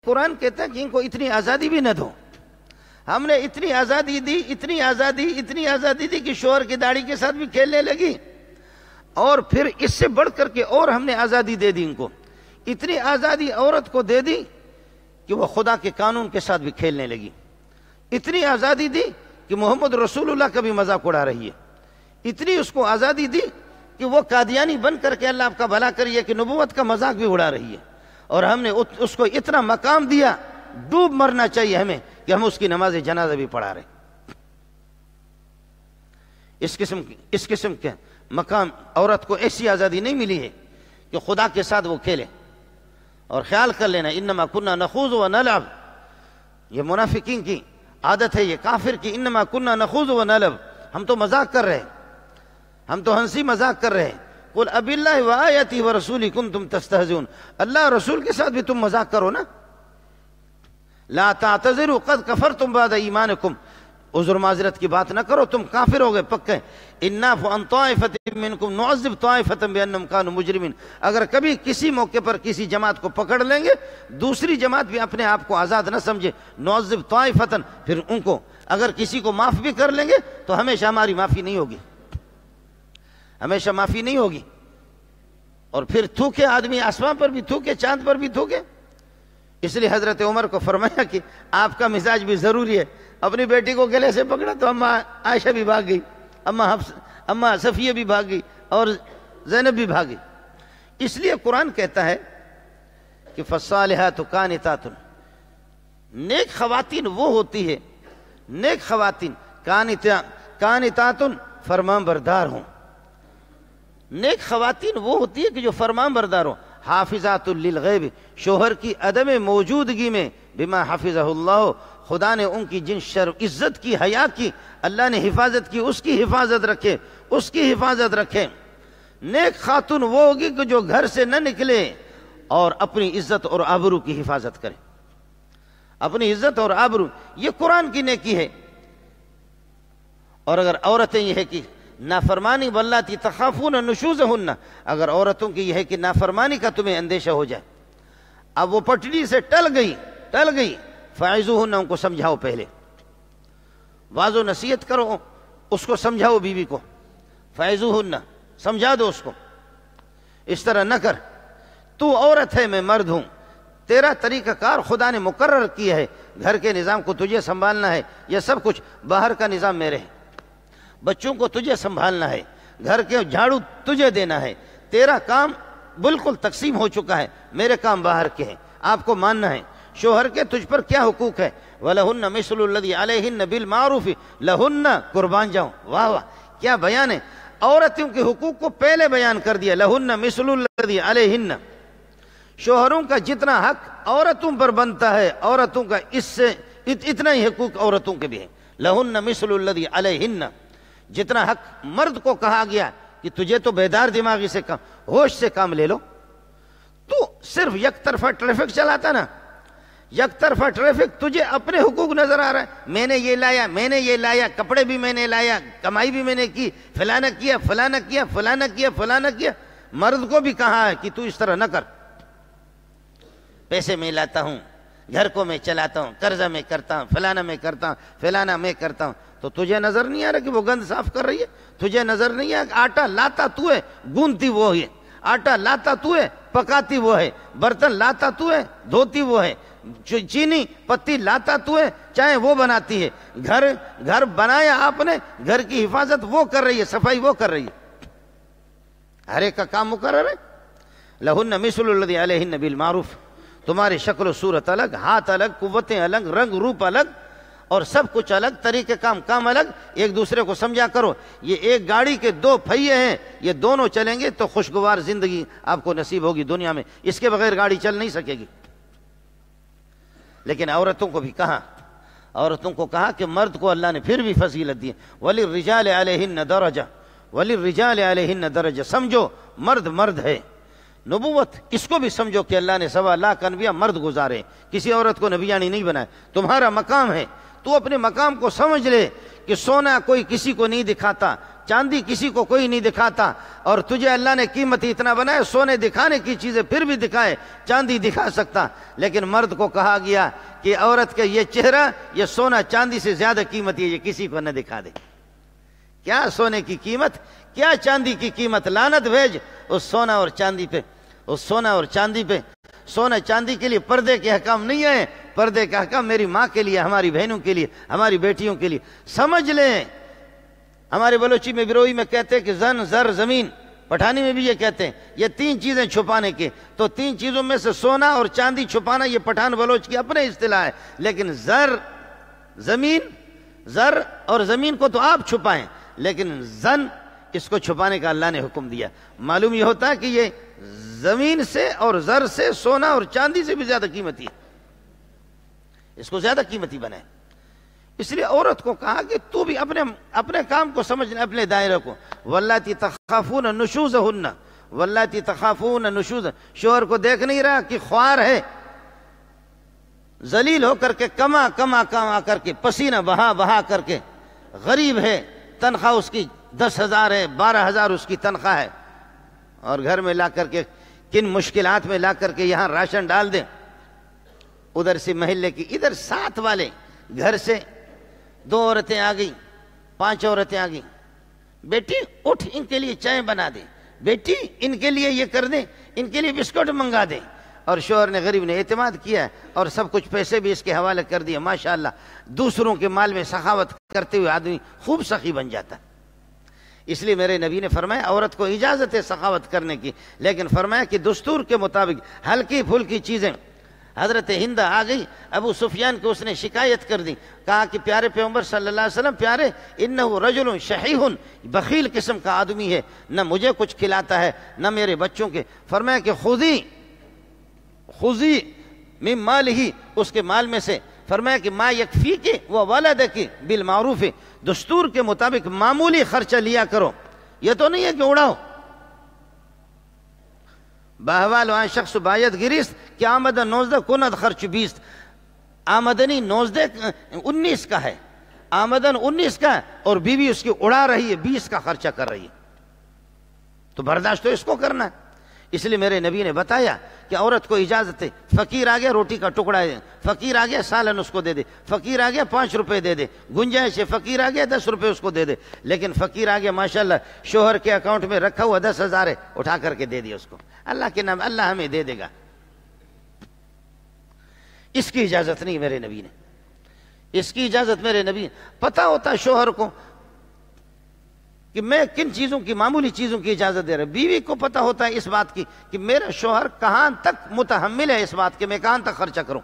قرآن کہتا ہے کہ ان کو اتنی آزادی بھی نہ دو. ہم نے اتنی آزادی دی، اتنی آزادی دی کہ شوہر کی داڑھی کے ساتھ بھی کھیلنے لگی، اور پھر اس سے بڑھ کر کے اور ہم نے آزادی دے دی ان کو. اتنی آزادی عورت کو دے دی کہ وہ خدا کے قانون کے ساتھ بھی کھیلنے لگی. اتنی آزادی دی کہ محمد رسول اللہ کا بھی مذاق اڑا رہی ہے. اتنی اس کو آزادی دی کہ وہ قادیانی بن کر کے اللہ آپ کا بھلا کریے کہ نبوت کا مذاق بھی اڑا رہی ہے. اور ہم نے اس کو اتنا مقام دیا، ڈوب مرنا چاہیے ہمیں کہ ہم اس کی نماز جنازہ بھی پڑھا رہے. اس قسم کے مقام عورت کو ایسی آزادی نہیں ملی ہے کہ خدا کے ساتھ وہ کھیلے. اور خیال کر لینا، انما کننا نخوض و نلعب، یہ منافقین کی عادت ہے، یہ کافر کی. انما کننا نخوض و نلعب، ہم تو مذاق کر رہے ہیں، ہم تو ہنسی مذاق کر رہے ہیں. قل اب اللہ و آیاتہ و رسولہ کنتم تستہزئون، اللہ اور رسول کے ساتھ بھی تم مذاق کرو نا. لا تعتذروا قد کفرتم بعد ایمانکم، عذر معذرت کی بات نہ کرو، تم کافر ہو گئے پکے. ان نعفو عن طائفۃ منکم نعذب طائفۃ بانہم کانوا مجرمین، اگر کبھی کسی موقع پر کسی جماعت کو پکڑ لیں گے، دوسری جماعت بھی اپنے آپ کو آزاد نہ سمجھے. نعذب طائفۃ، پھر ان کو اگر کسی کو معاف بھی کر لیں گے تو ہمیشہ ہماری معافی نہیں ہوگی، ہمیشہ معافی نہیں ہوگی. اور پھر تھوکے آدمی آسمان پر بھی تھوکے، چاند پر بھی تھوکے. اس لیے حضرت عمر کو فرمایا کہ آپ کا مزاج بھی ضروری ہے. اپنی بیٹی کو گلے سے پکڑا تو اماں عائشہ بھی بھاگ گئی، اماں صفیہ بھی بھاگ گئی، اور زینب بھی بھاگ گئی. اس لیے قرآن کہتا ہے کہ فالصالحات قانتات، نیک خواتین وہ ہوتی ہے، نیک خواتین قانتات فرمان بردار ہوں. نیک خواتین وہ ہوتی ہے کہ جو فرمان بردار ہوں. حافظات للغیب، شوہر کی عدم موجودگی میں بما حفظہ اللہ، خدا نے ان کی جن عزت کی، حیا کی، اللہ نے حفاظت کی، اس کی حفاظت رکھے، اس کی حفاظت رکھے. نیک خاتون وہ ہوگی کہ جو گھر سے نہ نکلے اور اپنی عزت اور آبرو کی حفاظت کرے. اپنی عزت اور آبرو، یہ قرآن کی نیکی ہے. اور اگر عورتیں یہ ہے کہ نافرمانی واللاتی تخافون نشوزہن، اگر عورتوں کی یہ ہے کہ نافرمانی کا تمہیں اندیشہ ہو جائے، اب وہ پٹڑی سے ٹل گئی، فعظوہن، ان کو سمجھاؤ، پہلے واض و نصیحت کرو، اس کو سمجھاؤ بیوی کو. فعظوہن، سمجھا دو اس کو، اس طرح نہ کر، تو عورت ہے میں مرد ہوں، تیرا طریقہ کار خدا نے مقرر کیا ہے، گھر کے نظام کو تجھے سنبھالنا ہے، یہ سب کچھ باہر کا نظام میرے ہے، بچوں کو تجھے سنبھالنا ہے، گھر کے جھاڑو تجھے دینا ہے، تیرا کام بالکل تقسیم ہو چکا ہے، میرے کام باہر کے ہیں، آپ کو ماننا ہے. شوہر کے تجھ پر کیا حقوق ہے؟ وَلَهُنَّ مِثْلُ الَّذِي عَلَيْهِنَّ بِالْمَعْرُوفِ، لَهُنَّ، قربان جاؤں، واہ واہ کیا بیان ہے. عورتوں کے حقوق کو پہلے بیان کر دیا، لَهُنَّ مِثْلُ الَّذِي عَلَيْهِنَّ، شوہروں کا جتنا حق عورتوں پر بنتا ہے، عورتوں کا اس سے اتنا ہی حقوق عورتوں کے بھی ہیں. لَهُنَّ مِثْلُ الَّذِي عَلَيْهِنَّ، جتنا حق مرد کو کہا گیا کہ تجھے تو بیدار دماغی سے کام، ہوش سے کام لے لو. تو صرف یک طرفہ ٹریفک چلاتا نا، یک طرفہ ٹریفک، تجھے اپنے حقوق نظر آ رہا ہے، میں نے یہ لایا، میں نے یہ لایا، کپڑے بھی میں نے لایا، کمائی بھی میں نے کی، فلانا کیا، فلانا کیا، فلانا کیا، فلانا کیا. مرد کو بھی کہا ہے کہ تو اس طرح نہ کر، پیسے میں لاتا ہوں، گھر کو میں چلاتا ہوں، قرضہ میں کرتا ہوں، فلانا میں کرتا ہوں، فلانا میں کرتا ہوں. تو تجھے نظر نہیں آ رہا کہ وہ گند صاف کر رہی ہے؟ تجھے نظر نہیں آ رہا آٹا لاتا تو ہے، گوندتی وہ ہے، آٹا لاتا تو ہے، پکاتی وہ ہے، برتن لاتا تو ہے، دھوتی وہ ہے، چینی پتی لاتا تو ہے، چائے وہ بناتی ہے. گھر بنایا آپ نے، گھر کی حفاظت وہ کر رہی ہے، صفائی وہ کر رہی ہے، ہر ایک کا کام مقرر ہے. لَهُنَّ مِثْلُ الَّذِي عَلَيْهِنَّ بِالْمَعْرُوفِ، تمہاری شکل و صورت الگ، ہاتھ الگ، قوتیں الگ، رنگ روپ الگ، اور سب کچھ الگ، طریقہ کام الگ. ایک دوسرے کو سمجھا کرو. یہ ایک گاڑی کے دو پہیے ہیں، یہ دونوں چلیں گے تو خوشگوار زندگی آپ کو نصیب ہوگی دنیا میں، اس کے بغیر گاڑی چل نہیں سکے گی. لیکن عورتوں کو بھی کہا، عورتوں کو کہا کہ مرد کو اللہ نے پھر بھی فضیلت دی. وَلِلرِّجَالِ عَلَيْهِنَّ دَرَجَةٌ، وَلِلرِّجَالِ عَلَيْهِنَّ دَرَجَةٌ، سمجھو مرد ہے. نبوت اس کو بھی سمجھو کہ اللہ نے 1.25 لاکھ انبیاء مرد گزارے، کسی عورت کو نبیانی نہیں بنایا. تمہارا مقام ہے، تو اپنے مقام کو سمجھ لے کہ سونا کوئی کسی کو نہیں دکھاتا، چاندی کسی کو کوئی نہیں دکھاتا، اور تجھے اللہ نے قیمتی اتنا بنایا، سونے دکھانے کی چیزیں پھر بھی دکھائے، چاندی دکھا سکتا، لیکن مرد کو کہا گیا کہ عورت کا یہ چہرہ، یہ سونا چاندی سے زیادہ قیمتی ہے، یہ کسی کو نہ دکھا دے۔ کیا سونے کی قیمت، کیا چاندی کی قیمت، لعنت بھیج اس سونا اور چاندی پہ، اس سونا اور چاندی پہ۔ سونا چاندی کے لیے پردے کے حکام نہیں ہیں، پردے کا حکام میری ماں کے لیے، ہماری بہنوں کے لیے، ہماری بیٹیوں کے لیے۔ سمجھ لیں، ہمارے بلوچی میں بروئی میں کہتے ہیں کہ زن، زر، زمین، پٹھانی میں بھی یہ کہتے ہیں، یہ تین چیزیں چھپانے کے، تو تین چیزوں میں سے سونا اور چاندی چھپانا یہ پٹھان بلوچ کی اپنے اصطلاح ہے، لیکن زر، زمین، زر اور زمین کو تو آپ چھپائیں، لیکن زن اس کو چھپانے کا اللہ نے حکم دیا۔ معلوم یہ ہوتا ہے کہ یہ زمین سے اور زر سے، سونا اور چاندی سے بھی زیادہ قیمتی ہے، اس کو زیادہ قیمتی بنائے۔ اس لیے عورت کو کہا کہ تو بھی اپنے کام کو سمجھنا، اپنے دائرے کو۔ واللاتی تخافون نشوزہن، واللاتی تخافون نشوز، شوہر کو دیکھ نہیں رہا کہ خوار ہے، ذلیل ہو کر کے، کما کر کے، پسینہ بہا بہا کر کے، غریب ہے، تنخواہ اس کی 10,000 ہے، 12,000 اس کی تنخواہ ہے، اور گھر میں لا کر کے کن مشکلات میں لا کر کے یہاں راشن ڈال دیں، ادھر سے محلے کی، ادھر ساتھ والے گھر سے 2 عورتیں آ گئیں، 5 عورتیں آ گئیں، بیٹی اٹھ ان کے لیے چائے بنا دے، بیٹی ان کے لیے یہ کر دیں، ان کے لیے بسکٹ منگا دیں، اور شوہر نے، غریب نے اعتماد کیا اور سب کچھ پیسے بھی اس کے حوالے کر دیا۔ ماشاءاللہ دوسروں کے مال میں سخاوت کرتے ہوئے آدمی خوب سخی بن جاتا ہے۔ اس لیے میرے نبی نے فرمایا عورت کو اجازت ہے سخاوت کرنے کی، لیکن فرمایا کہ دستور کے مطابق ہلکی پھلکی چیزیں۔ حضرت ہند آ گئی، ابو سفیان کو اس نے شکایت کر دی، کہا کہ پیارے پیغمبر صلی اللہ علیہ وسلم، پیارے انہ رجل شحیح، بخیل قسم کا آدمی ہے، نہ مجھے کچھ کھلاتا ہے نہ میرے بچوں کے۔ فرمایا کہ خذی من مالہ، اس کے مال میں سے، فرمایا کہ ما یکفیک و ولدک بالمعروف، دستور کے مطابق معمولی خرچہ لیا کرو، یہ تو نہیں ہے کہ اڑاؤ۔ باحوال وہاں شخص باید گریست کہ آمدن 19 کند خرچ 20، آمدنی 19 کا ہے، آمدن 19 کا ہے، اور بیوی اس کی اڑا رہی ہے، 20 کا خرچہ کر رہی ہے، تو برداشت تو اس کو کرنا ہے۔ اس لیے میرے نبی نے بتایا کہ عورت کو اجازت ہے، فقیر آ گیا روٹی کا ٹکڑا دے، فقیر آ گیا سالن اس کو دے دے، فقیر آ گیا 5 روپے دے دے، گنجائش ہے، فقیر آ گیا 10 روپے اس کو دے دے، لیکن فقیر آ گیا ماشاءاللہ شوہر کے اکاؤنٹ میں رکھا ہوا 10,000 ہے، اٹھا کر کے دے دیا اس کو، اللہ کے نام، اللہ ہمیں دے دے گا۔ اس کی اجازت نہیں میرے نبی نے، اس کی اجازت میرے نبی نے۔ پتہ ہوتا شوہر کو کہ میں کن چیزوں کی، معمولی چیزوں کی اجازت دے رہا، بیوی کو پتہ ہوتا ہے اس بات کی کہ میرا شوہر کہاں تک متحمل ہے اس بات کے، میں کہاں تک خرچہ کروں۔